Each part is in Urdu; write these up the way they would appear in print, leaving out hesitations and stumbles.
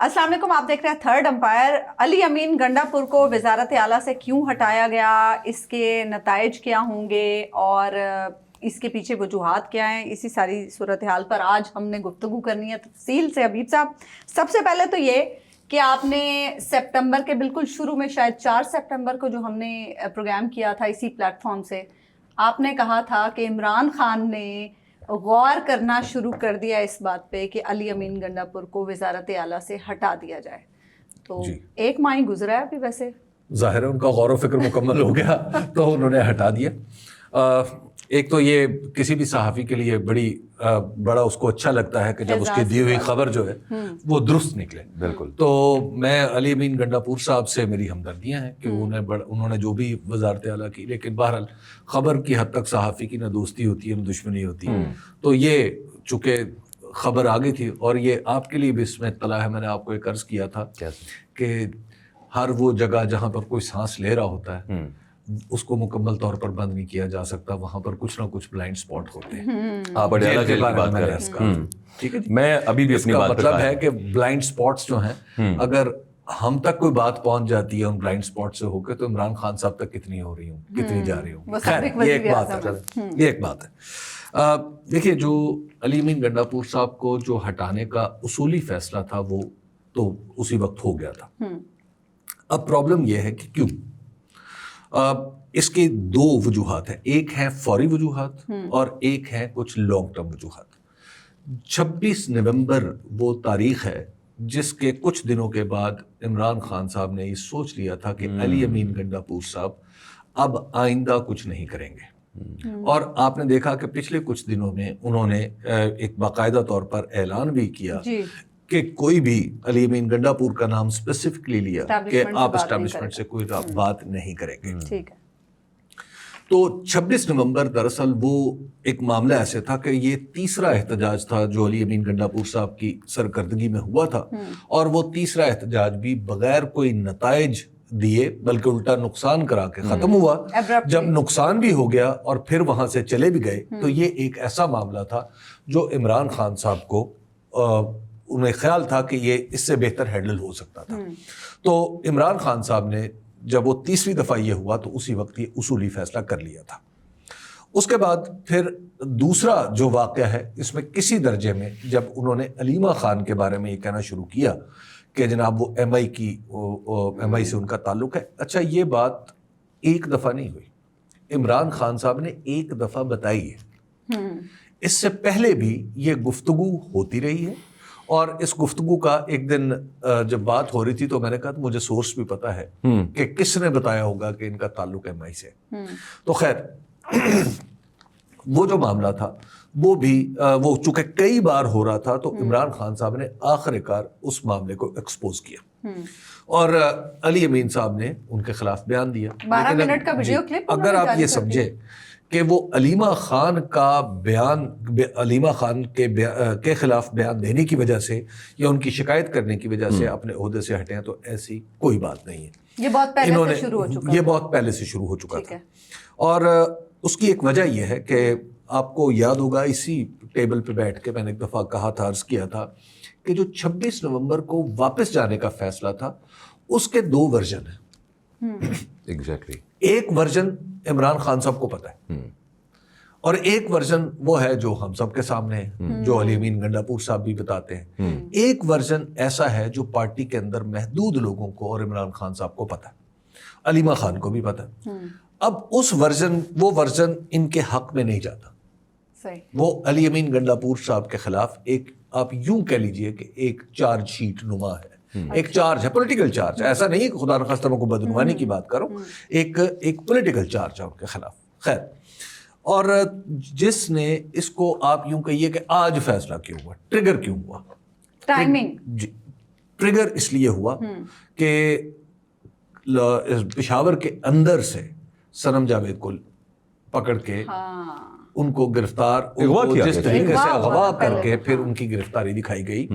السلام علیکم، آپ دیکھ رہے ہیں تھرڈ امپائر۔ علی امین گنڈاپور کو وزارت اعلیٰ سے کیوں ہٹایا گیا، اس کے نتائج کیا ہوں گے اور اس کے پیچھے وجوہات کیا ہیں، اسی ساری صورتحال پر آج ہم نے گفتگو کرنی ہے تفصیل سے۔ حبیب صاحب، سب سے پہلے تو یہ کہ آپ نے سپتمبر کے بالکل شروع میں، شاید 4 سپتمبر کو جو ہم نے پروگرام کیا تھا اسی پلیٹ فارم سے، آپ نے کہا تھا کہ عمران خان نے غور کرنا شروع کر دیا اس بات پہ کہ علی امین گنڈاپور کو وزارت اعلیٰ سے ہٹا دیا جائے۔ تو ایک ماہ ہی گزرا ہے ابھی، ویسے ظاہر ہے ان کا غور و فکر مکمل ہو گیا تو انہوں نے ہٹا دیا۔ ایک تو یہ کسی بھی صحافی کے لیے بڑا اس کو اچھا لگتا ہے کہ جب اس کی دی ہوئی خبر جو ہے وہ درست نکلے۔ بالکل، تو میں علی امین گنڈاپور صاحب سے میری ہمدردیاں ہیں کہ انہوں نے جو بھی وزارت اعلیٰ کی، لیکن بہرحال خبر کی حد تک صحافی کی نہ دوستی ہوتی ہے نہ دشمنی ہوتی ہے۔ تو یہ چونکہ خبر آ گئی تھی، اور یہ آپ کے لیے بھی اس میں اطلاع ہے، میں نے آپ کو ایک عرض کیا تھا کہ ہر وہ جگہ جہاں پر کوئی سانس لے رہا ہوتا ہے اس کو مکمل طور پر بند نہیں کیا جا سکتا، وہاں پر کچھ نہ کچھ بلائنڈ سپاٹ ہوتے ہیں۔ آپ بڑے اعلیٰ جیل کی بات کر رہے ہیں، ٹھیک ہے، میں ابھی بھی اپنی بات پہ مطلب ہے کہ بلائنڈ سپاٹس جو ہیں، اگر ہم تک کوئی بات پہنچ جاتی ہے ان بلائنڈ سپاٹ سے ہو کے، تو عمران خان صاحب تک کتنی ہو رہی ہوں، کتنی جا رہی ہوں۔ خیر، یہ ایک بات ہے۔ دیکھیے، جو علی امین گنڈاپور صاحب کو جو ہٹانے کا اصولی فیصلہ تھا وہ تو اسی وقت ہو گیا تھا۔ اب پرابلم یہ ہے کہ کیوں؟ اس کے دو وجوہات ہیں، ایک ہے فوری وجوہات اور ایک ہے کچھ لانگ ٹرم وجوہات۔ 26 نومبر وہ تاریخ ہے جس کے کچھ دنوں کے بعد عمران خان صاحب نے یہ سوچ لیا تھا کہ علی امین گنڈاپور صاحب اب آئندہ کچھ نہیں کریں گے، اور آپ نے دیکھا کہ پچھلے کچھ دنوں میں انہوں نے ایک باقاعدہ طور پر اعلان بھی کیا کہ کوئی بھی علی امین گنڈاپور کا نام اسپیسیفکلی لیا کہ آپ اسٹیبلشمنٹ سے کوئی بات نہیں کریں گے۔ تو 26 نومبر دراصل وہ ایک معاملہ ایسے تھا کہ یہ تیسرا احتجاج تھا جو علی امین گنڈاپور صاحب کی سرکردگی میں ہوا تھا، اور وہ تیسرا احتجاج بھی بغیر کوئی نتائج دیے بلکہ الٹا نقصان کرا کے ختم ہوا۔ جب نقصان بھی ہو گیا اور پھر وہاں سے چلے بھی گئے، تو یہ ایک ایسا معاملہ تھا جو عمران خان صاحب کو انہیں خیال تھا کہ یہ اس سے بہتر ہینڈل ہو سکتا تھا۔ تو عمران خان صاحب نے جب وہ تیسری دفعہ یہ ہوا تو اسی وقت یہ اصولی فیصلہ کر لیا تھا۔ اس کے بعد پھر دوسرا جو واقعہ ہے اس میں کسی درجے میں جب انہوں نے علیمہ خان کے بارے میں یہ کہنا شروع کیا کہ جناب وہ ایم آئی سے ان کا تعلق ہے۔ اچھا، یہ بات ایک دفعہ نہیں ہوئی، عمران خان صاحب نے ایک دفعہ بتائی ہے، اس سے پہلے بھی یہ گفتگو ہوتی رہی ہے، اور اس گفتگو کا ایک دن جب بات ہو رہی تھی تو میں نے کہا مجھے سورس بھی پتا ہے کہ کس نے بتایا ہوگا کہ ان کا تعلق ایم آئی سے۔ تو خیر، وہ جو معاملہ تھا وہ چونکہ کئی بار ہو رہا تھا، تو عمران خان صاحب نے آخر کار اس معاملے کو ایکسپوز کیا، اور علی امین صاحب نے ان کے خلاف بیان دیا۔ 12 منٹ کا ویڈیو کلپ اگر آپ یہ سمجھے کہ وہ علیمہ خان کے خلاف بیان دینے کی وجہ سے یا ان کی شکایت کرنے کی وجہ سے اپنے عہدے سے ہٹے ہیں، تو ایسی کوئی بات نہیں ہے۔ یہ بہت پہلے سے شروع ہو چکا تھا، اور اس کی ایک وجہ یہ ہے کہ آپ کو یاد ہوگا اسی ٹیبل پہ بیٹھ کے میں نے ایک دفعہ کہا تھا، عرض کیا تھا کہ جو 26 نومبر کو واپس جانے کا فیصلہ تھا اس کے 2 ورژن ہیں۔ ایگزیکٹلی، ایک ورژن عمران خان صاحب کو پتہ ہے، اور ایک ورژن وہ ہے جو ہم سب کے سامنے ہے، جو علی امین گنڈاپور صاحب بھی بتاتے ہیں۔ ایک ورژن ایسا ہے جو پارٹی کے اندر محدود لوگوں کو اور عمران خان صاحب کو پتہ ہے، علیمہ خان کو بھی پتہ ہے۔ اب وہ ورژن ان کے حق میں نہیں جاتا، وہ علی امین گنڈاپور صاحب کے خلاف ایک، آپ یوں کہہ لیجئے کہ ایک چارج شیٹ نما ہے، ایک چارج ہے، پولیٹیکل چارج، ایسا نہیں کہ خدا نخواستہ میں کو بدعنوانی کی بات کروں، ایک پولیٹیکل چارج ہے ان کے خلاف۔ خیر، اور جس نے اس کو آپ یوں کہیے کہ آج فیصلہ کیوں ہوا، ٹریگر کیوں ہوا، ٹائمنگ، جی، ٹریگر اس لیے ہوا کہ پشاور کے اندر سے صنم جاوید کو پکڑ کے ان کو گرفتار، جس طریقے سے اغوا کر کے پھر ان کی گرفتاری دکھائی گئی،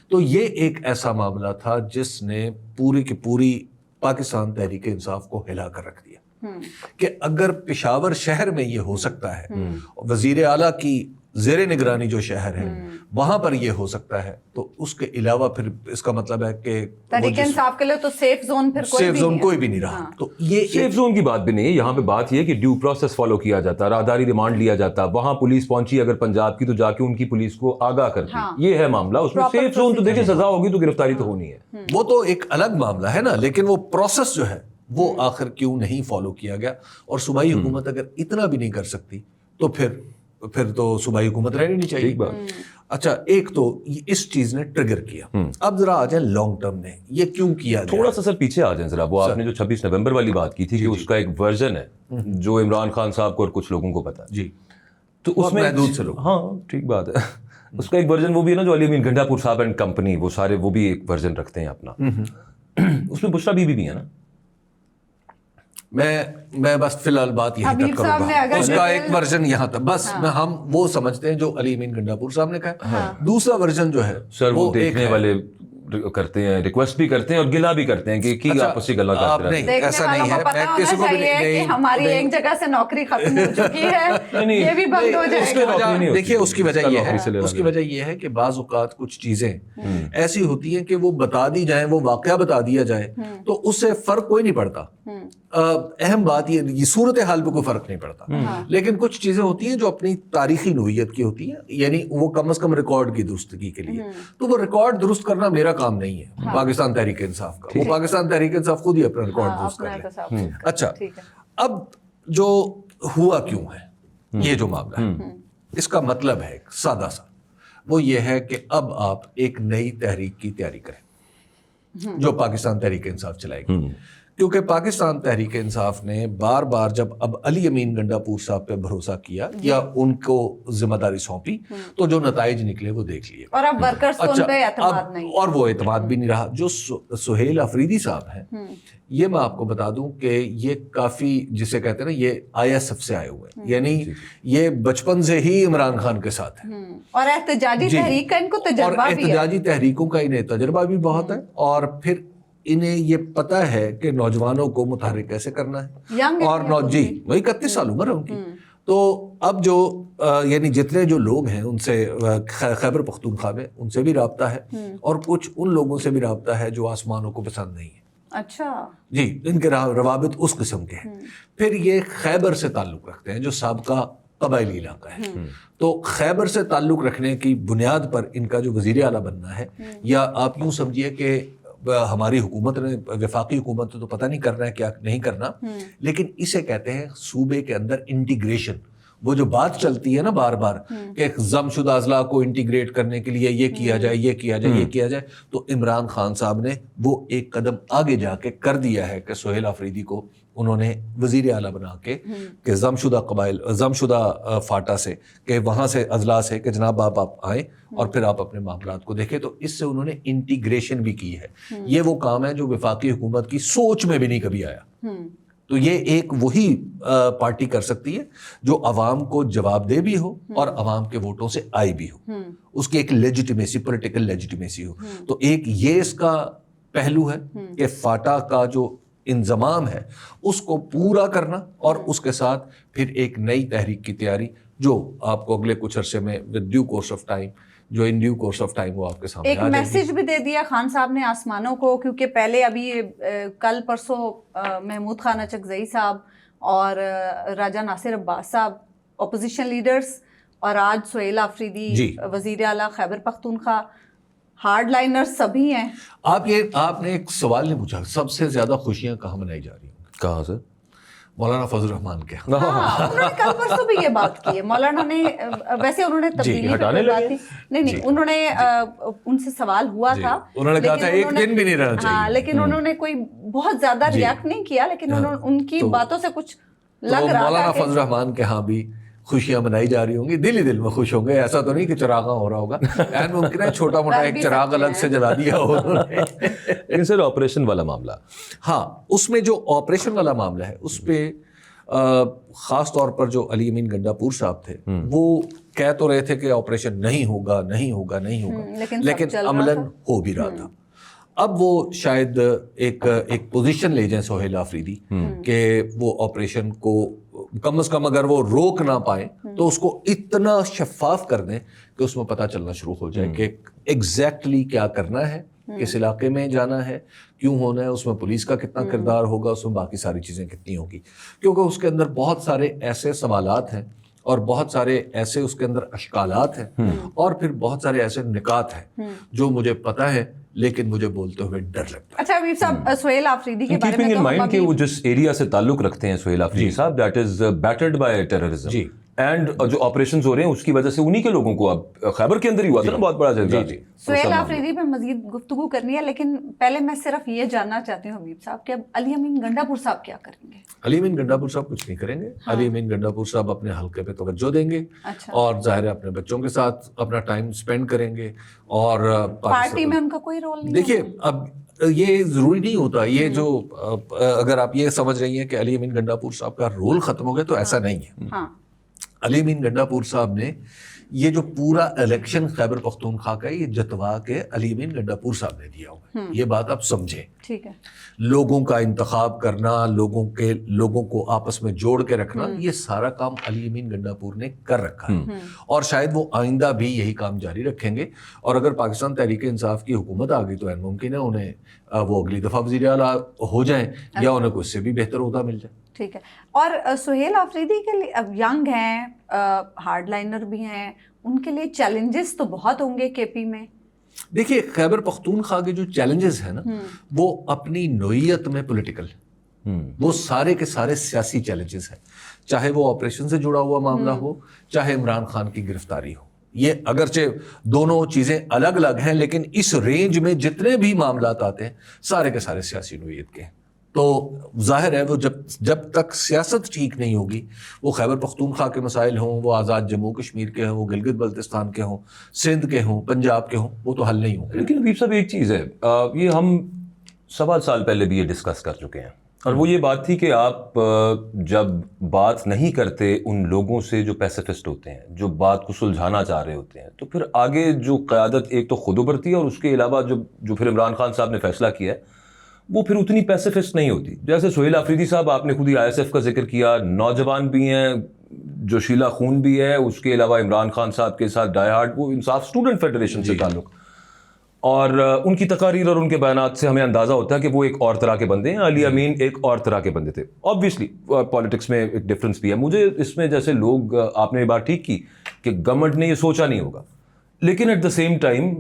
تو یہ ایک ایسا معاملہ تھا جس نے پوری کی پوری پاکستان تحریک انصاف کو ہلا کر رکھ دیا کہ اگر پشاور شہر میں یہ ہو سکتا ہے، وزیر اعلیٰ کی زیر نگرانی جو شہر ہے وہاں پر یہ ہو سکتا ہے, تو اس کے علاوہ پھر اس کا مطلب ہے کہ تحریک انصاف کے لیے تو سیف زون پھر کوئی بھی نہیں رہا. تو یہ سیف زون کی بات بھی نہیں ہے یہاں پہ, بات یہ ہے کہ ڈیو پروسیس فالو کیا جاتا, راہداری ریمانڈ لیا جاتا, وہاں پولیس پہنچی اگر پنجاب کی تو جا کے ان کی پولیس کو آگاہ کرتی, یہ ہے معاملہ. اس میں سیف زون تو دیکھیں سزا ہوگی تو گرفتاری تو ہونی ہے, وہ تو ایک الگ معاملہ ہے نا, لیکن وہ پروسیس جو ہے وہ آخر کیوں نہیں فالو کیا گیا. اور صوبائی حکومت اگر اتنا بھی نہیں کر سکتی تو پھر تو صوبائی حکومت رہنی نہیں چاہیے. اچھا, ایک تو اس چیز نے ٹریگر کیا. اب ذرا آ جائیں لانگ ٹرم میں یہ کیوں کیا گیا. تھوڑا سا سر پیچھے آ جائیں ذرا, وہ آپ نے جو 26 نومبر والی بات کی تھی کہ اس کا ایک ورژن ہے جو عمران خان صاحب کو اور کچھ لوگوں کو پتا ہے, جی, تو اس میں محدود سے لوگ, ہاں ٹھیک بات ہے, اس کا ایک ورژن وہ بھی ہے نا جو علی امین گنڈا پور صاحب اینڈ کمپنی, وہ سارے وہ بھی ایک ورژن رکھتے ہیں اپنا. اس میں بشرا بی بی بھی ہے نا. میں بس فی الحال بات یہی تک کروں گا, اس کا ایک ورژن یہاں تک بس ہم وہ سمجھتے ہیں جو علی امین گنڈا پور صاحب نے کہا. دوسرا ورژن جو ہے سر وہ دیکھنے والے کرتے ہیں, ریکویسٹ بھی کرتے ہیں اور گلا بھی کرتے ہیں کہ کی آپس کی گلا کرتے ہیں. ایسا نہیں ہے, میں کسی کو بھی نہیں, ہماری ایک جگہ سے نوکری ختم ہو چکی ہے, یہ بھی بند ہو جائے گا. دیکھیے اس کی وجہ یہ ہے کہ بعض اوقات کچھ چیزیں ایسی ہوتی ہیں کہ وہ بتا دی جائیں, وہ واقعہ بتا دیا جائے تو اس سے فرق کوئی نہیں پڑتا. اہم بات یہ صورتحال پہ کوئی فرق نہیں پڑتا, لیکن کچھ چیزیں ہوتی ہیں جو اپنی تاریخی نوعیت کی ہوتی ہیں, یعنی وہ کم از کم ریکارڈ کی درستگی کے لیے, تو وہ ریکارڈ درست کرنا میرا کام نہیں ہے پاکستان تحریک انصاف کا. وہ پاکستان تحریک انصاف خود ہی اپنا ریکارڈ درست کر لے. اچھا, اب جو ہوا کیوں ہے یہ جو معاملہ ہے, اس کا مطلب ہے سادہ سا, وہ یہ ہے کہ اب آپ ایک نئی تحریک کی تیاری کریں جو پاکستان تحریک انصاف چلائے گی. کیونکہ پاکستان تحریک انصاف نے بار بار جب اب علی امین گنڈا پور صاحب پہ بھروسہ کیا یا ان کو ذمہ داری سونپی تو جو نتائج نکلے وہ دیکھ لیے, اور اب ورکرز کو ان پہ اعتماد نہیں, اور وہ اعتماد بھی نہیں رہا. جو سہیل افریدی صاحب ہیں, یہ میں آپ کو بتا دوں کہ یہ کافی جسے کہتے ہیں نا یہ ISF سے آئے ہوئے ہیں, یعنی یہ بچپن سے ہی عمران خان کے ساتھ ہیں, اور احتجاجی تحریک کا ان کو تجربہ بھی ہے, اور احتجاجی تحریکوں کا انہیں تجربہ بھی بہت ہے, اور پھر انہیں یہ پتا ہے کہ نوجوانوں کو متحرک کیسے کرنا ہے. اور جی وہی 31 سال عمر ہے ان کی. تو اب جو یعنی جتنے جو لوگ ہیں ان سے خیبر پختونخوا میں ان سے بھی رابطہ ہے, اور کچھ ان لوگوں سے بھی رابطہ ہے جو آسمانوں کو پسند نہیں ہے. اچھا جی, ان کے روابط اس قسم کے ہیں. پھر یہ خیبر سے تعلق رکھتے ہیں جو سابقہ قبائلی علاقہ ہے. تو خیبر سے تعلق رکھنے کی بنیاد پر ان کا جو وزیر اعلیٰ بننا ہے, یا آپ یوں سمجھیے کہ ہماری حکومت نے, وفاقی حکومت تو پتہ نہیں کرنا ہے کیا نہیں کرنا, لیکن اسے کہتے ہیں صوبے کے اندر انٹیگریشن. وہ جو بات چلتی ہے نا بار بار کہ ضم شدہ اضلاع کو انٹیگریٹ کرنے کے لیے یہ کیا جائے, یہ کیا جائے, یہ کیا جائے, تو عمران خان صاحب نے وہ ایک قدم آگے جا کے کر دیا ہے کہ سہیل آفریدی کو انہوں نے وزیر اعلیٰ بنا کے کہ ضم شدہ قبائل, ضم شدہ فاٹا سے, کہ وہاں سے اضلاع سے کہ جناب آپ آئیں اور پھر آپ اپنے معاملات کو دیکھیں. تو اس سے انہوں نے انٹیگریشن بھی کی ہے. یہ وہ کام ہے جو وفاقی حکومت کی سوچ میں بھی نہیں کبھی آیا. تو یہ ایک وہی پارٹی کر سکتی ہے جو عوام کو جواب دہ بھی ہو اور عوام کے ووٹوں سے آئی بھی ہو, اس کی ایک لیجیٹیمیسی, پولیٹیکل لیجیٹیمیسی ہو. تو ایک یہ اس کا پہلو ہے کہ فاٹا کا جو انضمام ہے اس کو پورا کرنا, اور اس کے ساتھ پھر ایک نئی تحریک کی تیاری جو آپ کو اگلے کچھ عرصے میں with due course of time, جو in due course of time وہ آپ کے سامنے ایک میسج بھی دے دیا خان صاحب نے آسمانوں کو, کیونکہ پہلے ابھی کل پرسوں محمود خان اچکزئی صاحب اور راجہ ناصر عباس صاحب اپوزیشن لیڈرز, اور آج سہیل آفریدی وزیر اعلیٰ خیبر پختونخوا, ہارڈ لائنر سبھی ہیں. آپ نے ایک سوال نہیں پوچھا, سب سے زیادہ خوشیاں کہاں منائی جا رہی ہیں؟ کہاں سے؟ مولانا فضل الرحمان کے. انہوں نے کل پرسوں بھی یہ بات کی ہے. مولانا نے ویسے انہوں نے تبدیلی پہ بات کی نہیں, انہوں نے ان سے سوال ہوا تھا, انہوں نے کہا تھا ایک دن بھی نہیں رہنا چاہیے, لیکن انہوں نے کوئی بہت زیادہ ریئیکٹ نہیں کیا, لیکن ان کی باتوں سے کچھ لگ رہا تھا. مولانا فضل الرحمان کے ہاں بھی خوشیاں منائی جا رہی ہوں گی, دل ہی دل میں خوش ہوں گے. ایسا تو نہیں کہ چراغاں ہو رہا ہوگا, این ممکن ہے چھوٹا موٹا ایک چراغ الگ سے جلا دیا ہو انہوں نے. لیکن سر آپریشن والا معاملہ, ہاں اس میں جو آپریشن والا معاملہ ہے اس پہ خاص طور پر جو علی امین گنڈا پور صاحب تھے وہ کہہ تو رہے تھے کہ آپریشن نہیں ہوگا, لیکن عملاً ہو بھی رہا تھا. اب وہ شاید ایک پوزیشن لے جائیں سہیل آفریدی کہ وہ آپریشن کو کم از کم اگر وہ روک نہ پائیں تو اس کو اتنا شفاف کر دیں کہ اس میں پتہ چلنا شروع ہو جائے کہ ایگزیکٹلی کیا کرنا ہے, کس علاقے میں جانا ہے, کیوں ہونا ہے, اس میں پولیس کا کتنا کردار ہوگا, اس میں باقی ساری چیزیں کتنی ہوگی, کیونکہ اس کے اندر بہت سارے ایسے سوالات ہیں اور بہت سارے ایسے اس کے اندر اشکالات ہیں اور پھر بہت سارے ایسے نکات ہیں جو مجھے پتہ ہے لیکن مجھے بولتے ہوئے ڈر لگتا ہے. اچھا حبیب صاحب, سہیل آفریدی کے بارے میں کیپنگ ان مائنڈ کہ وہ جس ایریا سے تعلق رکھتے ہیں سہیل آفریدی صاحب, that is battered by terrorism, جی, اینڈ جو آپریشنز ہو رہے ہیں اس کی وجہ سے انہی کے لوگوں کو, اب خیبر کے اندر ہی ہوا تھا نا بہت بڑا جنگ. سہیل آفریدی پہ مزید گفتگو کرنی ہے, لیکن پہلے میں صرف یہ جاننا چاہتی ہوں حبیب صاحب کہ اب علی امین گنڈا پور صاحب کیا کریں گے؟ علی امین گنڈا پور صاحب کچھ نہیں کریں گے. علی امین گنڈا پور صاحب اپنے حلقے پہ توجہ دیں گے اور ظاہر ہے اپنے بچوں کے ساتھ اپنا ٹائم اسپینڈ کریں گے. اور پارٹی میں ان کا کوئی رول نہیں. دیکھیے اب یہ ضروری نہیں ہوتا, یہ جو اگر آپ یہ سمجھ رہی ہیں کہ علی امین گنڈا پور صاحب کا رول ختم ہو گیا تو ایسا نہیں ہے. علی امین گنڈا پور صاحب نے یہ جو پورا الیکشن خیبر پختونخوا کا یہ جتوا کے علی امین گنڈا پور صاحب نے دیا ہوا ہے, یہ بات آپ سمجھیں. ٹھیک ہے, لوگوں کا انتخاب کرنا, لوگوں کو آپس میں جوڑ کے رکھنا, یہ سارا کام علی امین گنڈا پور نے کر رکھا ہے اور شاید وہ آئندہ بھی یہی کام جاری رکھیں گے. اور اگر پاکستان تحریک انصاف کی حکومت آ گئی تو این ممکن ہے انہیں وہ اگلی دفعہ وزیر اعلیٰ ہو جائیں یا انہیں کچھ سے بھی بہتر عہدہ مل جائے. ٹھیک ہے. اور سہیل آفریدی کے لیے اب ینگ ہیں, ہارڈ لائنر بھی ہیں, ان کے لیے چیلنجز تو بہت ہوں گے کے پی میں. دیکھیے خیبر پختونخوا کے جو چیلنجز ہیں نا وہ اپنی نوعیت میں پولیٹیکل, وہ سارے کے سارے سیاسی چیلنجز ہیں, چاہے وہ آپریشن سے جڑا ہوا معاملہ ہو, چاہے عمران خان کی گرفتاری ہو. یہ اگرچہ دونوں چیزیں الگ الگ ہیں لیکن اس رینج میں جتنے بھی معاملات آتے ہیں سارے کے سارے سیاسی نوعیت کے ہیں. تو ظاہر ہے وہ جب تک سیاست ٹھیک نہیں ہوگی, وہ خیبر پختونخوا کے مسائل ہوں, وہ آزاد جموں کشمیر کے ہوں, وہ گلگت بلتستان کے ہوں, سندھ کے ہوں, پنجاب کے ہوں, وہ تو حل نہیں ہوں گے. لیکن حبیب صاحب ایک چیز ہے, یہ ہم 1.25 سال پہلے بھی یہ ڈسکس کر چکے ہیں, اور وہ یہ بات تھی کہ آپ جب بات نہیں کرتے ان لوگوں سے جو پیسیفسٹ ہوتے ہیں, جو بات کو سلجھانا چاہ رہے ہوتے ہیں, تو پھر آگے جو قیادت ایک تو خود ابھرتی ہے اور اس کے علاوہ جو پھر عمران خان صاحب نے فیصلہ کیا ہے وہ پھر اتنی پیسیفسٹ نہیں ہوتی. جیسے سہیل آفریدی صاحب, آپ نے خود ہی ISF کا ذکر کیا, نوجوان بھی ہیں, جو شیلا خون بھی ہے, اس کے علاوہ عمران خان صاحب کے ساتھ ڈائی ہارڈ وہ انصاف اسٹوڈنٹ فیڈریشن سے تعلق, اور ان کی تقاریر اور ان کے بیانات سے ہمیں اندازہ ہوتا ہے کہ وہ ایک اور طرح کے بندے ہیں. علی امین ایک اور طرح کے بندے تھے. آبویسلی پالیٹکس میں ایک ڈفرینس بھی ہے. مجھے اس میں جیسے لوگ, آپ نے یہ بات ٹھیک کی کہ گورنمنٹ نے یہ سوچا نہیں ہوگا, لیکن ایٹ دا سیم ٹائم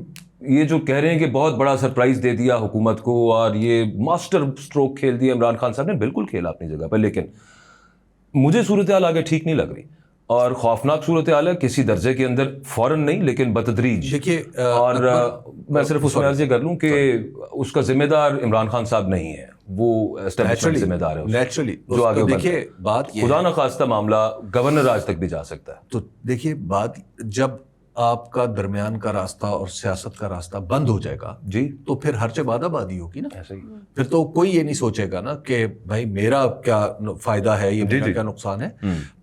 یہ جو کہہ رہے ہیں کہ بہت بڑا سرپرائز دے دیا حکومت کو اور یہ ماسٹر اسٹروک کھیل دیا عمران خان صاحب نے, بالکل کھیلا اپنی جگہ پر, لیکن مجھے صورتحال آگے ٹھیک نہیں لگ رہی اور خوفناک صورتحال ہے. کسی درجے کے اندر فوراً نہیں لیکن بتدریج. دیکھیے, اور میں صرف اس میں عرض یہ کر لوں کہ اس کا ذمہ دار عمران خان صاحب نہیں ہے, وہ اسٹیبلشمنٹ ذمہ دار ہے نیچرلی. جو آگے دیکھیے بات خدا نخواستہ معاملہ گورنر راج تک بھی جا سکتا ہے. تو دیکھیے بات, جب آپ کا درمیان کا راستہ اور سیاست کا راستہ بند ہو جائے گا جی تو پھر ہر باد آبادی ہوگی نا. ایسا ہی پھر تو کوئی یہ نہیں سوچے گا نا کہ بھائی میرا کیا فائدہ ہے, یہ میرا کیا نقصان ہے.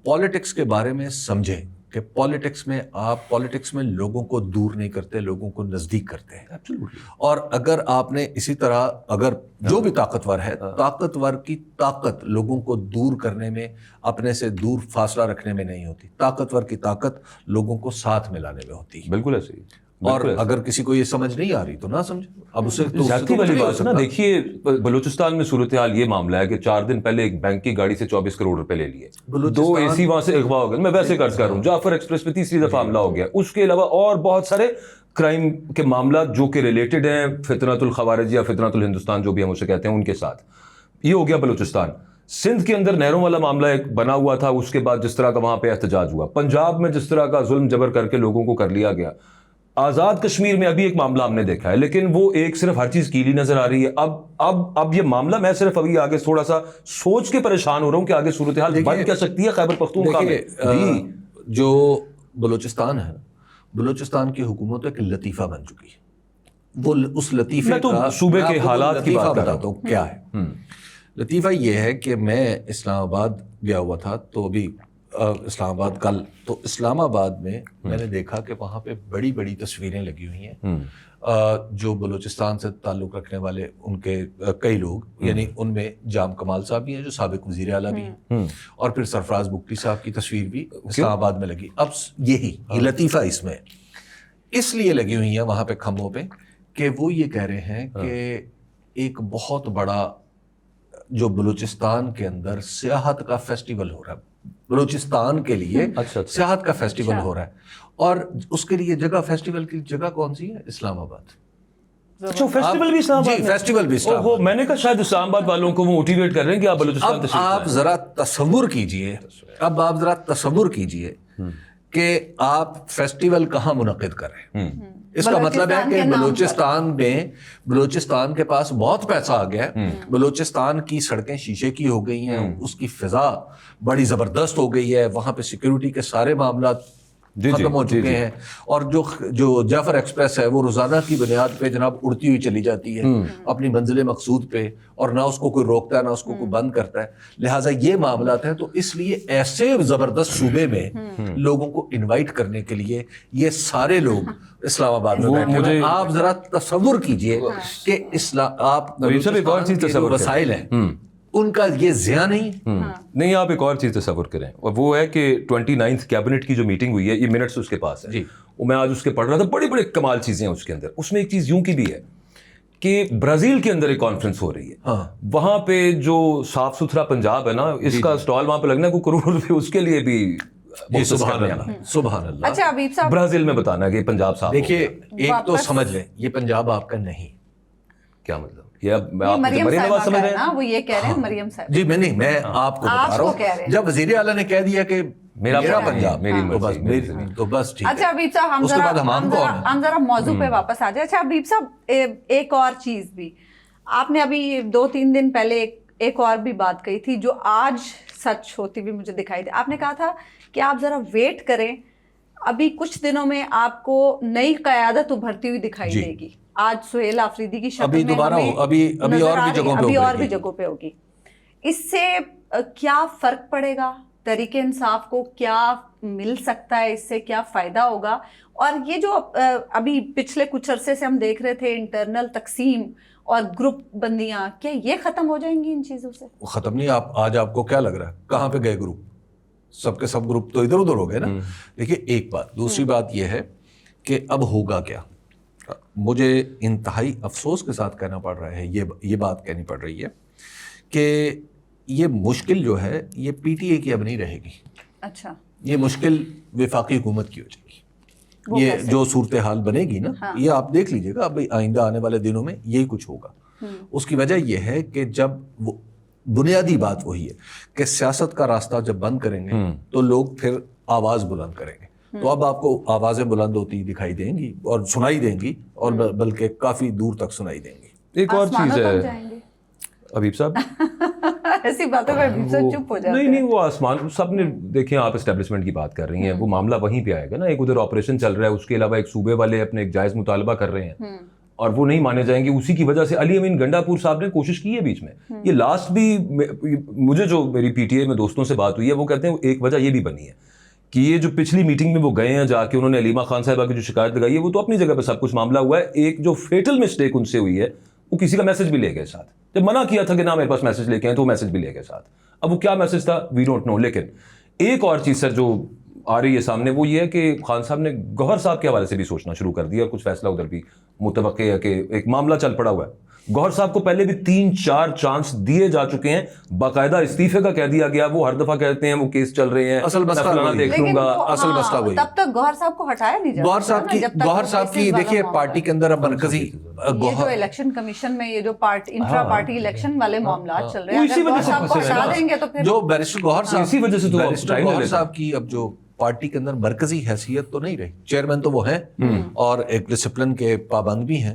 پالیٹکس کے بارے میں سمجھیں کہ پالیٹکس میں آپ پالیٹکس میں لوگوں کو دور نہیں کرتے, لوگوں کو نزدیک کرتے ہیں. اور اگر آپ نے اسی طرح, اگر جو بھی طاقتور ہے, طاقتور کی طاقت لوگوں کو دور کرنے میں, اپنے سے دور فاصلہ رکھنے میں نہیں ہوتی. طاقتور کی طاقت لوگوں کو ساتھ ملانے میں ہوتی ہے. بالکل ایسے ہی. اور اگر کسی کو یہ سمجھ نہیں آ رہی تو نہ سمجھے. اب اسے ذاتی والی بات نا, دیکھیے بلوچستان میں صورتحال یہ معاملہ ہے کہ 4 دن پہلے ایک بینک کی گاڑی سے 24 کروڑ روپے لے لیے, 2 AC وہاں سے اغوا ہو گئے. میں ویسے قرض کر رہا ہوں, جعفر ایکسپریس پہ تیسری دفعہ حملہ ہو گیا. اس کے علاوہ اور بہت سارے کرائم کے معاملات جو کہ ریلیٹڈ ہیں فتنۃ الخوارج یا فتنۃ الہندوستان جو بھی ہم اسے کہتے ہیں ان کے ساتھ. یہ ہو گیا بلوچستان. سندھ کے اندر نہروں والا معاملہ ایک بنا ہوا تھا, اس کے بعد جس طرح کا وہاں پہ احتجاج ہوا. پنجاب میں جس طرح کا ظلم جبر کر کے لوگوں کو کر لیا گیا. آزاد کشمیر میں ابھی ایک معاملہ ہم نے دیکھا ہے, لیکن وہ ایک صرف ہر چیز گیلی نظر آ رہی ہے. اب یہ معاملہ, میں صرف ابھی آگے تھوڑا سا سوچ کے پریشان ہو رہا ہوں کہ آگے صورتحال بن کیا سکتی ہے خیبر پختونخوا میں. جو بلوچستان ہے, بلوچستان کی حکومت ایک لطیفہ بن چکی ہے. وہ اس لطیفے کا صوبے کے حالات کی بات بتاتا ہوں کیا ہے. لطیفہ یہ ہے کہ میں اسلام آباد گیا ہوا تھا, تو ابھی اسلام آباد کل، تو اسلام آباد میں میں نے دیکھا کہ وہاں پہ بڑی بڑی تصویریں لگی ہوئی ہیں. جو بلوچستان سے تعلق رکھنے والے ان کے کئی لوگ، یعنی ان میں جام کمال صاحب بھی ہیں جو سابق وزیر اعلیٰ بھی ہیں، اور پھر سرفراز بگٹی صاحب کی تصویر بھی اسلام آباد میں لگی. اب یہی لطیفہ اس میں اس لیے لگی ہوئی ہیں وہاں پہ کھمبوں پہ کہ وہ یہ کہہ رہے ہیں کہ ایک بہت بڑا جو بلوچستان کے اندر سیاحت کا فیسٹیول ہو رہا ہے، بلوچستان کے لیے سیاحت کا فیسٹیول ہو رہا ہے، اور اس کے لیے جگہ، فیسٹیول کی جگہ کون سی ہے؟ اسلام آباد. اچھا فیسٹیول بھی اسلام آباد؟ جی فیسٹیول بھی اسلام آباد. میں نے کہا شاید اسلام آباد والوں کو وہ موٹیویٹ کر رہے ہیں کہ آپ بلوچستان تشریف لائیں. آپ ذرا تصور کیجئے، اب آپ ذرا تصور کیجئے کہ آپ فیسٹیول کہاں منعقد کر رہے ہیں. اس کا مطلب ہے کہ بلوچستان کے پاس بہت پیسہ آ گیا ہے، بلوچستان کی سڑکیں شیشے کی ہو گئی ہیں، اس کی فضا بڑی زبردست ہو گئی ہے، وہاں پہ سیکیورٹی کے سارے معاملات ختم ہو چکے ہیں، اور جو جعفر ایکسپریس ہے وہ روزانہ کی بنیاد پہ جناب اڑتی ہوئی چلی جاتی ہے اپنی منزل مقصود پہ، اور نہ اس کو کوئی روکتا ہے نہ اس کو کوئی بند کرتا ہے. لہٰذا یہ معاملات ہیں. تو اس لیے ایسے زبردست صوبے میں لوگوں کو انوائٹ کرنے کے لیے یہ سارے لوگ اسلام آباد میں بیٹھے ہیں. آپ ذرا تصور کیجئے کہ آپ وسائل ہیں ان کا یہ ضیاع نہیں. آپ ایک اور چیز تصور کریں، اور وہ ہے کہ 29 کیبنٹ کی جو میٹنگ ہوئی ہے، یہ منٹس اس کے پاس ہے، وہ میں آج اس کے پڑھ رہا تھا، بڑی بڑی کمال چیزیں ہیں اس کے اندر. اس میں ایک چیز یوں کی بھی ہے کہ برازیل کے اندر ایک کانفرنس ہو رہی ہے، وہاں پہ جو صاف ستھرا پنجاب ہے نا، اس کا اسٹال وہاں پہ لگنا ہے، کوئی کروڑ روپے اس کے لیے بھی. سبحان اللہ سبحان اللہ. اچھا حبیب صاحب، برازیل میں بتانا کہ پنجاب صاحب، دیکھیے ایک تو سمجھ لیں یہ پنجاب آپ کا نہیں. کیا مطلب؟ مریم صاحب ہے نا، وہ یہ کہہ رہے ہیں مریم صاحب. جی میں نہیں، میں آپ کو بتا رہا ہوں جب وزیر اعلیٰ نے کہہ دیا کہ میرا پنجاب، تو بس ٹھیک ہے. اچھا حبیب صاحب، ہم ذرا موضوع پہ واپس آ جائیں. اچھا حبیب صاحب، ایک اور چیز بھی آپ نے ابھی 2-3 دن پہلے ایک اور بھی بات کہی تھی جو آج سچ ہوتی بھی مجھے دکھائی دی. آپ نے کہا تھا کہ آپ ذرا ویٹ کریں، ابھی کچھ دنوں میں آپ کو نئی قیادت ابھرتی ہوئی دکھائی دے گی. آج سہیل آفریدی کی شکل میں ابھی اور بھی جگہوں پہ ہوگی. اس سے کیا فرق پڑے گا تحریک انصاف کو؟ کیا مل سکتا ہے اس سے؟ کیا فائدہ ہوگا؟ اور یہ جو ابھی پچھلے کچھ عرصے سے ہم دیکھ رہے تھے انٹرنل تقسیم اور گروپ بندیاں، کیا یہ ختم ہو جائیں گی ان چیزوں سے؟ ختم نہیں. آج آپ کو کیا لگ رہا ہے کہاں پہ گئے گروپ؟ سب کے سب گروپ تو ادھر ادھر ہو گئے نا. دیکھیے ایک بات. دوسری بات یہ ہے کہ اب ہوگا کیا. مجھے انتہائی افسوس کے ساتھ کہنا پڑ رہا ہے، یہ بات کہنی پڑ رہی ہے کہ یہ مشکل جو ہے یہ پی ٹی اے کی اب نہیں رہے گی. اچھا، یہ مشکل وفاقی حکومت کی ہو جائے گی. یہ جو صورتحال بنے گی نا، یہ آپ دیکھ لیجئے گا اب آئندہ آنے والے دنوں میں یہی کچھ ہوگا. اس کی وجہ یہ ہے کہ جب وہ بنیادی بات وہی ہے کہ سیاست کا راستہ جب بند کریں گے تو لوگ پھر آواز بلند کریں گے. تو اب آپ کو آوازیں بلند ہوتی دکھائی دیں گی اور سنائی دیں گی، اور بلکہ کافی دور تک سنائی دیں گی. ایک اور چیز ہے حبیب صاحب، ایسی باتوں پہ حبیب صاحب چپ ہو جاتے ہیں. نہیں وہ آسمان سب نے دیکھیں. آپ اسٹیبلشمنٹ کی بات کر رہی ہیں، وہ معاملہ وہیں پہ آئے گا نا. ایک ادھر آپریشن چل رہا ہے، اس کے علاوہ ایک صوبے والے اپنے ایک جائز مطالبہ کر رہے ہیں اور وہ نہیں مانے جائیں گے. اسی کی وجہ سے علی امین گنڈاپور صاحب نے کوشش کی ہے بیچ میں. یہ لاسٹ بھی مجھے جو میری پی ٹی اے میں دوستوں سے بات ہوئی ہے وہ کہتے ہیں ایک وجہ یہ بھی بنی ہے کہ یہ جو پچھلی میٹنگ میں وہ گئے ہیں جا کے انہوں نے علیمہ خان صاحبہ کی جو شکایت لگائی ہے وہ تو اپنی جگہ پہ سب کچھ معاملہ ہوا ہے. ایک جو فیٹل مسٹیک ان سے ہوئی ہے وہ کسی کا میسج بھی لے گئے ساتھ. جب منع کیا تھا کہ نہ میرے پاس میسج لے کے آئے تو وہ میسج بھی لے گئے ساتھ. اب وہ کیا میسج تھا وی ڈونٹ نو. لیکن ایک اور چیز سر جو آ رہی ہے سامنے وہ یہ ہے کہ خان صاحب نے گوہر صاحب کے حوالے سے بھی سوچنا شروع کر دیا اور کچھ فیصلہ ادھر بھی متوقع ہے کہ ایک معاملہ چل پڑا ہوا ہے. گوہر صاحب کو پہلے بھی 3-4 چانس دیے جا چکے ہیں، باقاعدہ استعفے کا کہہ دیا گیا. وہ ہر دفعہ کہتے ہیں وہ کیس چل رہے ہیں، اصل مسئلہ دیکھ لوں گا. اصل مسئلہ وہی. تب تک گوہر صاحب کو ہٹایا نہیں جا سکتا. گوہر صاحب کی دیکھیے پارٹی کے اندر اب مرکزی یہ جو الیکشن کمیشن میں یہ جو انٹرا پارٹی الیکشن والے معاملات چل رہے ہیں، اگر گوہر صاحب کو ہٹا دیں گے تو پھر جو بیرسٹر گوہر صاحب اسی وجہ سے تو گوہر صاحب کی اب جو پارٹی کے اندر مرکزی حیثیت تو نہیں رہی. چیئرمین تو وہ ہیں اور ایک ڈسپلن کے پابند بھی ہیں،